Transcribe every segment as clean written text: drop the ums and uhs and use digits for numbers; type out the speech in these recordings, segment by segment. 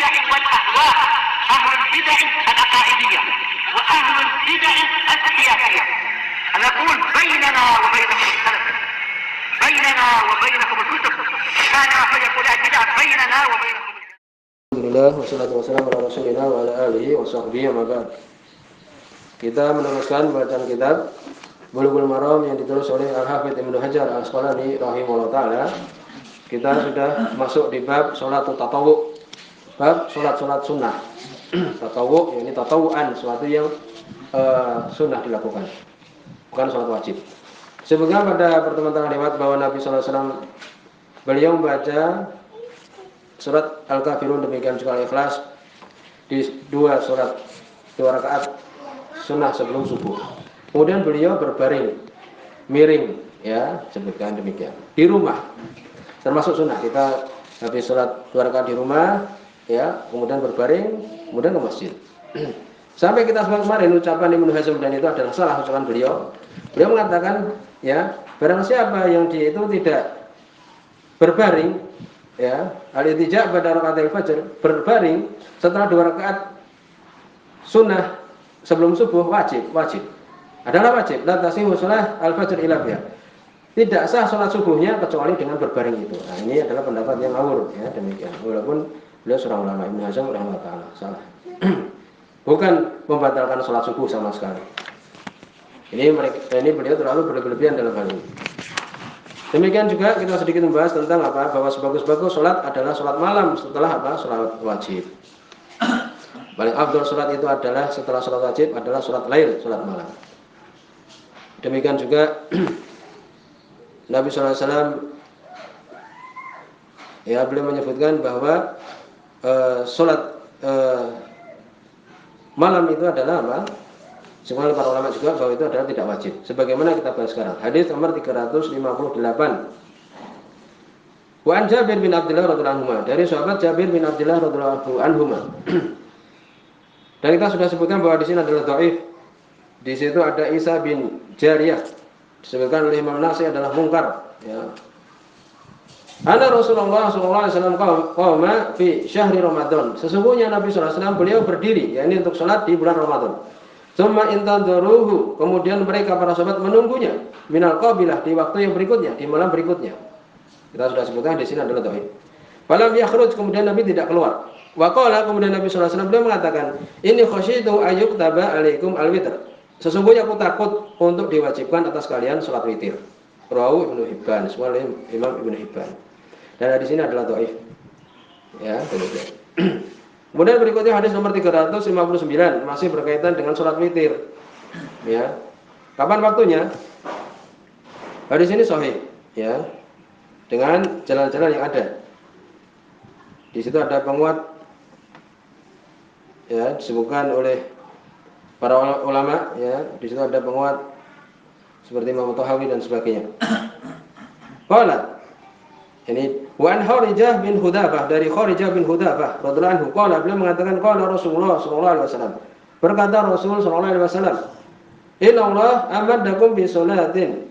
البدع والأهواء، أهل البدع العقائدية وأهل البدع السياسية. نقول بيننا وبينكم السلف، بيننا وبينكم الكتب، كان فيقول البدع بيننا وبينكم. Alhamdulillah wassalatu wassalamu ala rasulillah wa ala alihi wa sahbihi wa ba'd. Kita meneruskan bacaan kitab Bulughul Maram yang ditulis oleh Al-Hafidz Ibnu Hajar Al-Asqalani rahimahullah taala. Kita sudah masuk di bab salat tatawwu. Bab salat-salat sunnah. Tatawwu yakni tatawuan, sesuatu yang sunnah dilakukan, bukan salat wajib. Sebagaimana pada pertemuan terlewat bahwa Nabi sallallahu alaihi wasallam beliau membaca surat Al-Kafirun, demikian juga Al-Ikhlas di dua rakaat sunnah sebelum subuh. Kemudian beliau berbaring miring, ya, sebutkan demikian di rumah, termasuk sunnah. Kita habis sholat 2 rakaat di rumah, ya, kemudian berbaring, kemudian ke masjid. Sampai kita sebut kemarin ucapan Ibnu Hazm, dan itu adalah salah ucapan beliau. Beliau mengatakan, ya, barang siapa yang dia itu tidak berbaring, ya, al-ittija' pada rakaatil fajr, berbaring setelah 2 rakaat sunnah sebelum subuh, wajib adalah wajib. La tasihhu shalah al-fajr illa biha. Tidak sah salat subuhnya kecuali dengan berbaring itu. Nah, ini adalah pendapat yang ngawur, ya, demikian. Walaupun beliau seorang ulama, Ibnu Hazm rahimahullah taala, salah. Bukan membatalkan salat subuh sama sekali. Ini beliau terlalu berlebihan dalam hal ini. Demikian juga kita sedikit membahas tentang apa, bahwa sebagus-bagus sholat adalah sholat malam setelah apa, sholat wajib. Paling afdal sholat itu adalah setelah sholat wajib adalah sholat lail, sholat malam. Demikian juga Nabi SAW, ya, beliau menyebutkan bahwa sholat malam itu adalah apa? Sebenarnya para ulama juga bahwa itu adalah tidak wajib. Sebagaimana kita bahas sekarang. Hadis nomor 358. Wa an Jabir bin Abdullah radhiyallahu anhu, dari sahabat Jabir bin Abdullah radhiyallahu anhu. Dan kita sudah sebutkan bahwa di sini adalah dhaif. Di situ ada Isa bin Jariyah. Disebutkan oleh Imam Nasai adalah mungkar, ya. Ana Rasulullah sallallahu alaihi wasallam qama fi syahri Ramadan. Sesungguhnya Nabi sallallahu alaihi wasallam beliau berdiri, yakni untuk salat di bulan Ramadan. Tsumma intadharuhu, kemudian mereka para sahabat menunggunya minal qabilah, di waktu yang berikutnya, di malam berikutnya. Kita sudah sebutkan di sini adalah dhaif. Falam yakhruj, kemudian Nabi tidak keluar. Wa qala, kemudian Nabi sallallahu alaihi wasallam beliau mengatakan, "Inni khasyitu ayyuktaba alaikum al-witr." Sesungguhnya aku takut untuk diwajibkan atas kalian salat witir. Rawahu Ibnu Hibban, oleh Imam Ibnu Hibban. Dan di sini adalah dhaif. Ya, demikian. Kemudian berikutnya hadis nomor 359, masih berkaitan dengan sholat witir, ya. Kapan waktunya? Hadis ini sahih, ya, dengan jalan-jalan yang ada. Di situ ada penguat, ya, disebutkan oleh para ulama, ya. Di situ ada penguat seperti Imam Tahawi dan sebagainya. Qala, ini wa an Kharijah bin Hudzafah, dari Kharijah bin Hudzafah radhiyallahu anhu, qala, beliau mengatakan qala Rasulullah sallallahu alaihi wasallam, berkata Rasul sallallahu alaihi wasallam, "Inna Allah amadakum bi sholatin."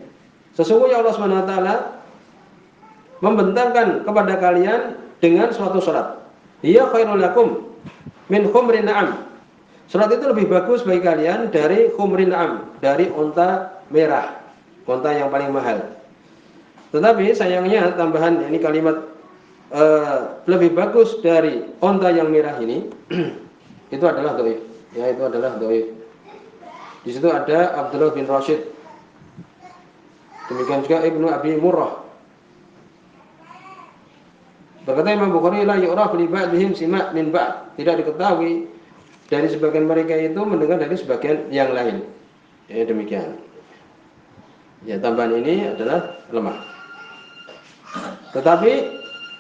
Sesungguhnya Allah Subhanahu wa taala membentangkan kepada kalian dengan suatu salat. Hiya khairul lakum min khumrin na'am. Salat itu lebih bagus bagi kalian dari khumrin na'am, dari unta merah, unta yang paling mahal. Tetapi sayangnya tambahan ini kalimat lebih bagus dari unta yang merah ini itu adalah dhaif, ya, itu adalah dhaif. Di situ ada Abdullah bin Rashid. Demikian juga Ibnu Abi Murrah. Berkata Imam Bukhari, la yu'raf li ba'dihim sima' min ba'd. Tidak diketahui dari sebagian mereka itu mendengar dari sebagian yang lain. Ya, demikian. Ya, tambahan ini adalah lemah. Tetapi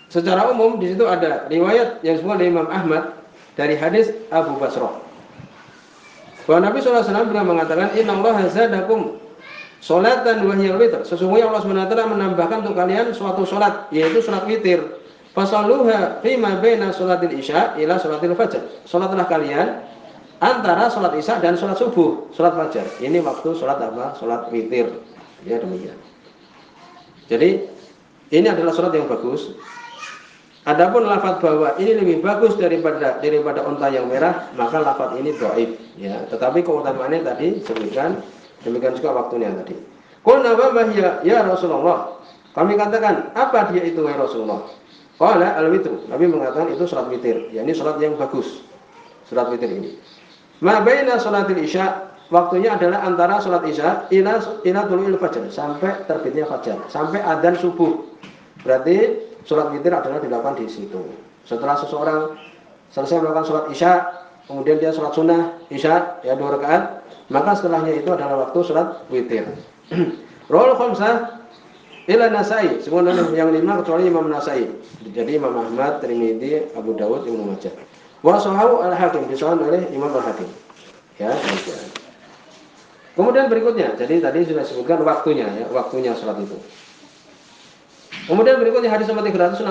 secara umum di situ ada riwayat yang disebut oleh Imam Ahmad dari hadis Abu Basrah, bahwa Nabi sallallahu alaihi wasallam pernah mengatakan, "Innallaha zadakum sholatan wa hiya witr." Sesungguhnya Allah Subhanahu wa taala menambahkan untuk kalian suatu salat, yaitu salat witir. Fasalluha fima baina sholatil isya ila sholatil fajr. Salatlah kalian antara salat isya dan salat subuh, salat fajar. Ini waktu salat apa? Salat witir. Ya, demikian. Jadi ini adalah salat yang bagus. Adapun lafaz bahwa ini lebih bagus daripada unta yang merah, maka lafaz ini dhaif ya. Tetapi keutamaannya tadi sebutkan, demikian juga waktunya tadi. Qulna wa ya Rasulullah. Kami katakan, apa dia itu ya Rasulullah? Qala al-witr. Nabi mengatakan itu salat witir, yakni salat yang bagus. Salat witir ini. Ma baina salatil isya, waktunya adalah antara salat isya ila tulu'il fajr, sampai terbitnya fajar, sampai adzan subuh. Berarti salat witir adalah dilakukan di situ. Setelah seseorang selesai melakukan salat isya, kemudian dia salat sunnah isya ya 2 rakaat, maka setelahnya itu adalah waktu salat witir. Rawal khamsah ila Nasai, semua yang 5 kecuali Imam Nasai. Jadi Imam Ahmad, Tirmidzi, Abu Dawud, Ibnu Majah. Wa sahahu al-Hakim, disahkan oleh Imam al-Hakim. Ya, demikian. Kemudian berikutnya, jadi tadi sudah disebutkan waktunya ya, waktunya salat itu. Kemudian berikutnya hadis nomor 360,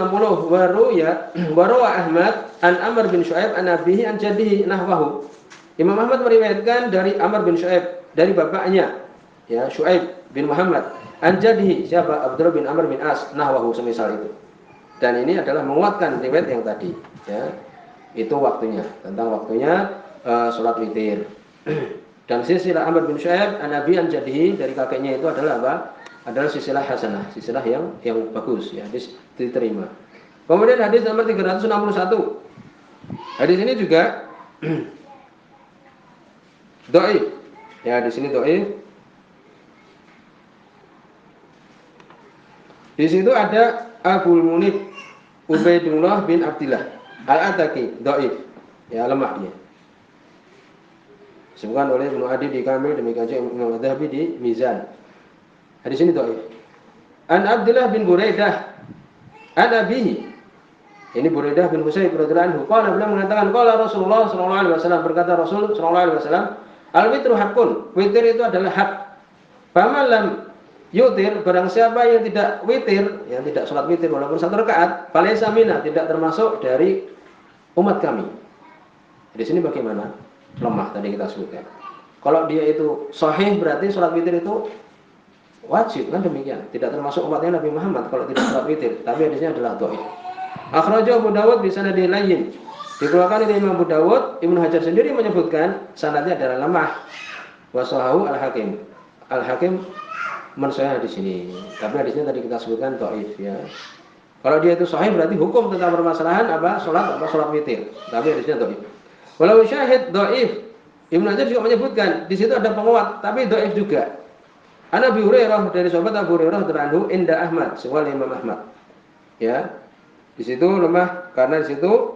waruwa Ahmad an Amr bin Syu'aib an abihi an jaddihi nahwahu. Imam Ahmad meriwayatkan dari Amr bin Syu'aib, dari bapaknya ya Syu'aib bin Muhammad, an jaddihi, siapa? Abdullah bin Amr bin As, nahwahu, semisal itu. Dan ini adalah menguatkan riwayat yang tadi ya. Itu waktunya, tentang waktunya salat witir. Dan silsilah Amr bin Syu'aib an abi an jaddihi, dari kakeknya itu adalah apa? Adalah silsilah hasanah, silsilah yang bagus ya, diterima. Kemudian hadis nomor 361. Hadis ini juga dhaif. Ya, di sini dhaif. Di situ ada Abul Munib Ubaidullah bin Abdillah Al-Ataki, dhaif. Ya, lemah dia. Disebutkan oleh Ibnu Adi di Kamil, demikian juga Imam Adz-Dzahabi di Mizan. Hadis ini dhaif. An Abdullah bin Buraidah an abihi. Ini Buraidah bin Husayb radhiyallahu anhu. Qala, beliau mengatakan qala Rasulullah sallallahu alaihi wasallam, berkata Rasul sallallahu alaihi wasallam, al-witru haqqun. Witir itu adalah hak. Faman lam yutir, barang siapa yang tidak witir, yang tidak salat witir walaupun 1 rakaat, falaysa minna, tidak termasuk dari umat kami. Di sini bagaimana? Lemah tadi kita sebutkan. Kalau dia itu sahih berarti salat witir itu wajib, kan demikian. Tidak termasuk umatnya Nabi Muhammad kalau tidak salat witir. Tapi hadisnya adalah dhaif. Akhrajahu Abu Dawud bi sanadin layyin. Dikeluarkan oleh Imam Abu Dawud, Ibnu Hajar sendiri menyebutkan sanadnya adalah lemah. Wa sahahu al-Hakim. Al-Hakim mensahih di sini. Tapi hadisnya tadi kita sebutkan dhaif ya. Kalau dia itu sahih berarti hukum tentang permasalahan salat witir. Tapi hadisnya dhaif. Walau syahid dhaif. Ibnu Hajar juga menyebutkan di situ ada penguat, tapi dhaif juga. An Abi Hurairah, dari sahabat Abu Hurairah radhiyallahu anhu, inda Ahmad, sebuah Imam Ahmad. Ya. Di situ lemah karena di situ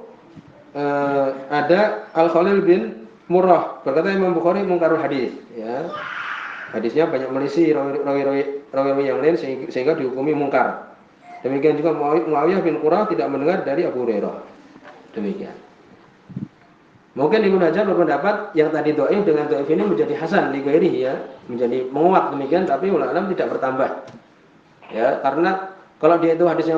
ada Al-Khalil bin Murrah. Berkata Imam Bukhari mungkarul hadis, ya. Hadisnya banyak melisih rawi-rawi yang lain sehingga dihukumi mungkar. Demikian juga Muawiyah bin Qurrah tidak mendengar dari Abu Hurairah. Demikian. Mungkin Ibnu Hajar berpendapat yang tadi dhaif dengan dhaif ini menjadi hasan li ghairihi ya, menjadi menguat demikian, tapi ulama tidak bertambah. Ya, karena kalau dia itu hadisnya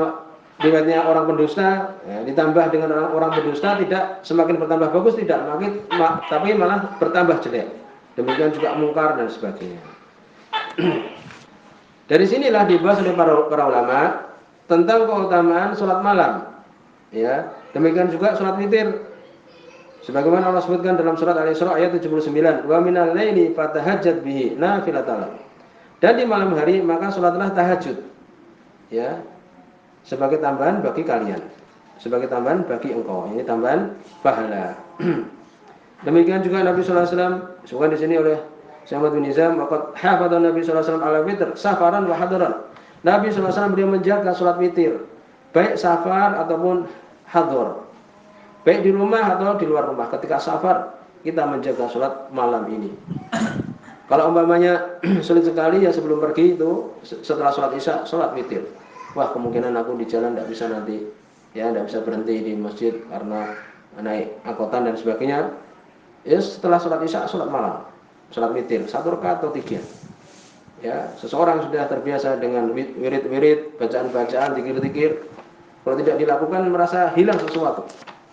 riwayatnya orang pendusta, ya, ditambah dengan orang pendusta tidak semakin bertambah bagus, tidak tapi malah bertambah jelek. Demikian juga mungkar dan sebagainya. Dari sinilah dibahas oleh para ulama tentang keutamaan salat malam. Ya, demikian juga salat witir. Sebagaimana Allah sebutkan dalam surat Al-Isra ayat 79, "Wa minal laili fatahajjat bihi nafilatan." Dan di malam hari maka salatlah tahajud. Ya. Sebagai tambahan bagi kalian. Sebagai tambahan bagi engkau. Ini tambahan pahala. Demikian juga Nabi sallallahu alaihi wasallam disebutkan di sini oleh Syekh bin Nizam, "Waqad hafadha Nabi sallallahu alaihi wasallam ala witr safaran wa hadaran." Nabi sallallahu alaihi wasallam beliau menjaga salat witir, baik safar ataupun hadar. Baik di rumah atau di luar rumah. Ketika safar kita menjaga sholat malam ini. Kalau umpamanya sulit sekali ya sebelum pergi itu setelah sholat isya sholat witir. Wah, kemungkinan aku di jalan tidak bisa nanti ya, tidak bisa berhenti di masjid karena naik angkutan dan sebagainya. Ya setelah sholat isya sholat malam, sholat witir 1 rakaat atau 3. Ya, seseorang sudah terbiasa dengan wirid-wirid, bacaan-bacaan, zikir-zikir. Kalau tidak dilakukan merasa hilang sesuatu.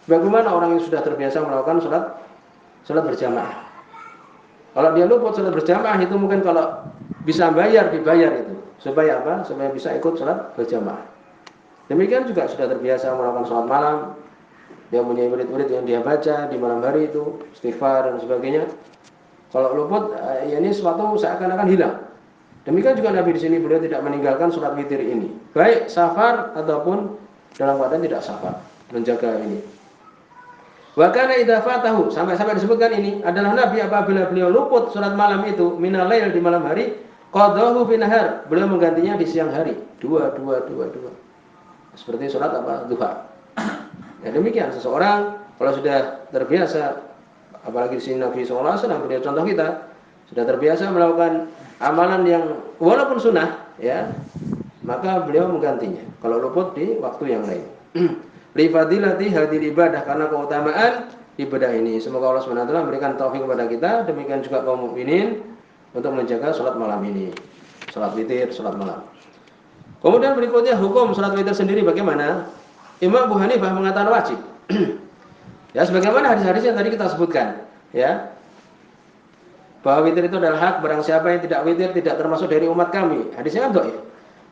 Bagaimana orang yang sudah terbiasa melakukan sholat berjamaah? Kalau dia luput sholat berjamaah itu mungkin kalau bisa dibayar itu. Supaya apa? Supaya bisa ikut sholat berjamaah. Demikian juga sudah terbiasa melakukan sholat malam, dia punya wirid-wirid yang dia baca di malam hari itu, istighfar dan sebagainya. Kalau luput, ya ini sesuatu seakan-akan hilang. Demikian juga Nabi di sini beliau tidak meninggalkan sholat witir ini, baik safar ataupun dalam keadaan tidak safar, menjaga ini. Wa kana idza fatahu, sampai disebutkan ini adalah Nabi apabila beliau luput sholat malam itu minal lail di malam hari, qadahu fi nahar, beliau menggantinya di siang hari. Dua. Seperti sholat duha. Ya demikian seseorang kalau sudah terbiasa, apalagi di sini Nabi SAW beliau contoh kita sudah terbiasa melakukan amalan yang walaupun sunnah, ya, maka beliau menggantinya kalau luput di waktu yang lain. Li fadilati hadil ibadah, karena keutamaan ibadah ini. Semoga Allah SWT memberikan taufik kepada kita, demikian juga kaum mukminin untuk menjaga sholat malam ini, sholat witir, sholat malam. Kemudian berikutnya hukum sholat witir sendiri bagaimana? Imam Abu Hanifah mengatakan wajib. Ya, sebagaimana hadis-hadis yang tadi kita sebutkan, ya, bahwa witir itu adalah hak barang siapa yang tidak witir tidak termasuk dari umat kami. Hadisnya kan dhaif.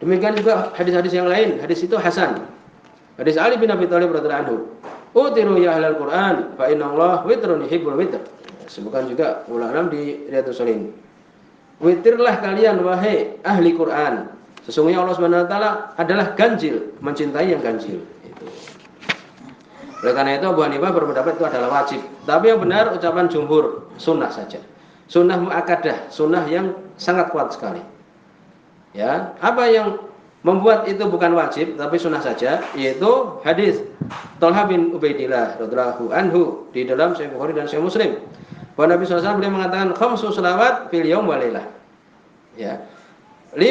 Demikian juga hadis-hadis yang lain, hadis itu hasan. Hadis Ali bin Abi Thalib radhiyallahu anhu, "Utiru ya ahlal Qur'an, fa innallaha witrun yuhibbul witr." Sebutkan juga ulama di Riyadhus Shalihin. Witirlah kalian wahai ahli Quran. Sesungguhnya Allah Subhanahu wa taala adalah ganjil, mencintai yang ganjil. Itu. Oleh karena itu Abu Hanifah berpendapat itu adalah wajib. Tapi yang benar ucapan jumhur, sunnah saja. Sunnah muakkadah, sunnah yang sangat kuat sekali. Ya, apa yang membuat itu bukan wajib tapi sunnah saja, yaitu hadis Thalhah bin Ubaidillah radhiyallahu anhu di dalam Sahih Bukhari dan Sahih Muslim. Bahwa Nabi SAW beliau mengatakan khamsu shalawat fil yaum wa lailah. Ya. 5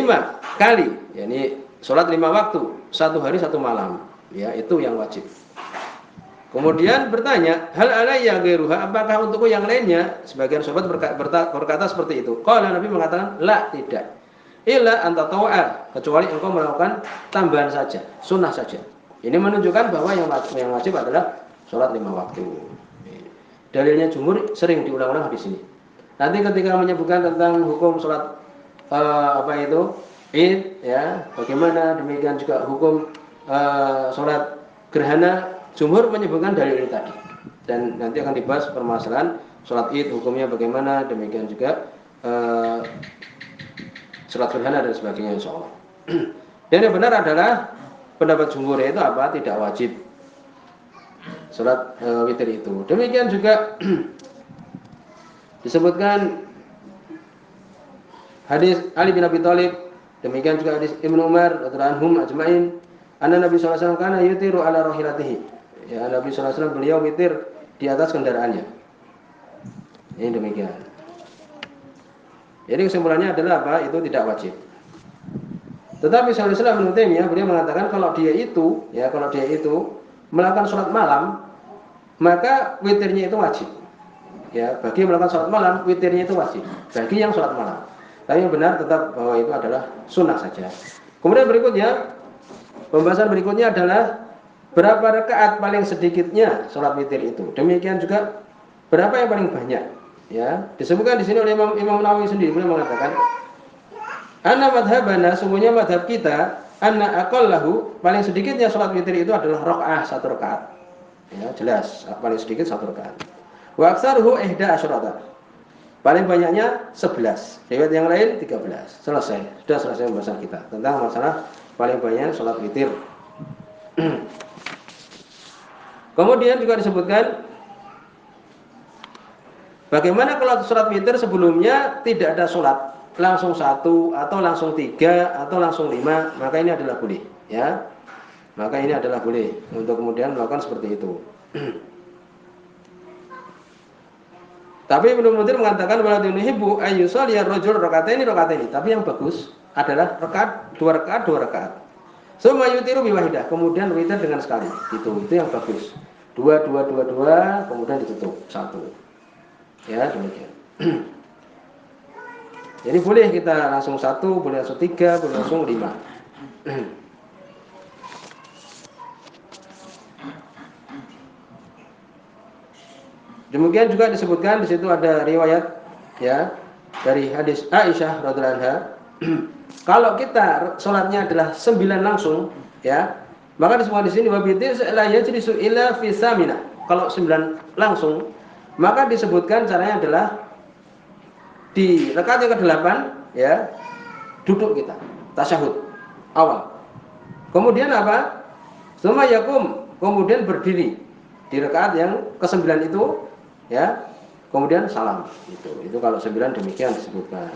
kali, yakni sholat 5 waktu, 1 hari 1 malam, ya, itu yang wajib. Kemudian bertanya, hal alayya ghairuha, apakah untukku yang lainnya? Sebagian sahabat berkata seperti itu. Qala, Nabi mengatakan, la, tidak. Illa anta tawa'a, kecuali engkau melakukan tambahan saja, sunnah saja. Ini menunjukkan bahwa yang wajib adalah sholat 5 waktu. Dalilnya jumhur sering diulang-ulang di sini. Nanti ketika menyebutkan tentang hukum sholat Id, ya, bagaimana, demikian juga hukum sholat gerhana, jumhur menyebutkan dalil ini tadi. Dan nanti akan dibahas permasalahan sholat Id, hukumnya bagaimana, demikian juga sholat gerhana dan sebagainya, insyaallah. Dan yang benar adalah pendapat jumhur itu apa? Tidak wajib sholat witir itu. Demikian juga disebutkan hadis Ali bin Abi Thalib, demikian juga hadis Ibnu Umar radhiyallahu anhum ajmain, anna Nabi sallallahu alaihi wasallam kana yutiru ala rahilatihi. Ya, Nabi sallallahu alaihi wasallam beliau witir di atas kendaraannya. Ini demikian. Jadi kesimpulannya adalah apa? Itu tidak wajib. Tetapi Syaikhul Islam Ibnu Taimiyah beliau mengatakan kalau dia itu melakukan sholat malam, maka witirnya itu wajib. Ya, bagi yang melakukan sholat malam, witirnya itu wajib. Bagi yang sholat malam. Tapi yang benar tetap bahwa itu adalah sunnah saja. Kemudian berikutnya, pembahasan berikutnya adalah berapa rakaat paling sedikitnya sholat witir itu. Demikian juga berapa yang paling banyak. Ya, disebutkan di sini oleh Imam Nawawi sendiri, beliau mengatakan, anna madhabana, semuanya madhab kita, anna aqallahu, paling sedikitnya sholat witir itu adalah rakaat, 1 rakaat. Ya, jelas, paling sedikit 1 rakaat. Wa aktsaruhu 11. Paling banyaknya 11. Riwayat yang lain 13. Selesai. Sudah selesai pembahasan kita tentang masalah paling banyak sholat witir. Kemudian juga disebutkan bagaimana kalau sholat witir sebelumnya tidak ada sholat, langsung 1 atau langsung 3 atau langsung 5, maka ini adalah boleh, ya. Maka ini adalah boleh untuk kemudian melakukan seperti itu. Tapi Ibnu Munzir mengatakan wala yuhibbu ayyusalli ar-rajul rakataini. Tapi yang bagus adalah rakaat 2 rakaat 2 rakaat. Summa yutiru bi wahidah, kemudian witir dengan sekali. Itu yang bagus. 2 kemudian ditutup 1. Ya, demikian. Jadi boleh kita langsung 1, boleh langsung 3, boleh langsung 5. Demikian juga disebutkan di situ ada riwayat, ya, dari hadis Aisyah radhiyallahu anha. Kalau kita sholatnya adalah 9 langsung, ya, Maka disebutkan di sini wabitir la yajlisu illa fi samina. Kalau 9 langsung, maka disebutkan caranya adalah di rakaat yang ke-8 ya, duduk kita, tasyahud awal. Kemudian apa? Tsumma yakum, kemudian berdiri di rakaat yang ke-9 itu ya. Kemudian salam. Itu kalau 9 demikian disebutkan.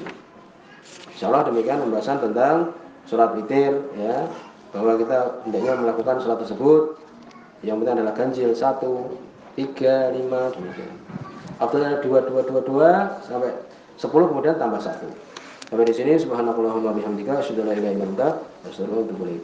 Insyaallah demikian pembahasan tentang sholat witir ya, bahwa kita hendaknya melakukan sholat tersebut. Yang penting adalah ganjil 1, 3, 5 demikian. Afdalnya 2 sampai 10 kemudian tambah 1. Sampai di sini subhanakallahumma bihamdika asyhadu an la ilaha illa anta astaghfiruka wa atubu ilaik.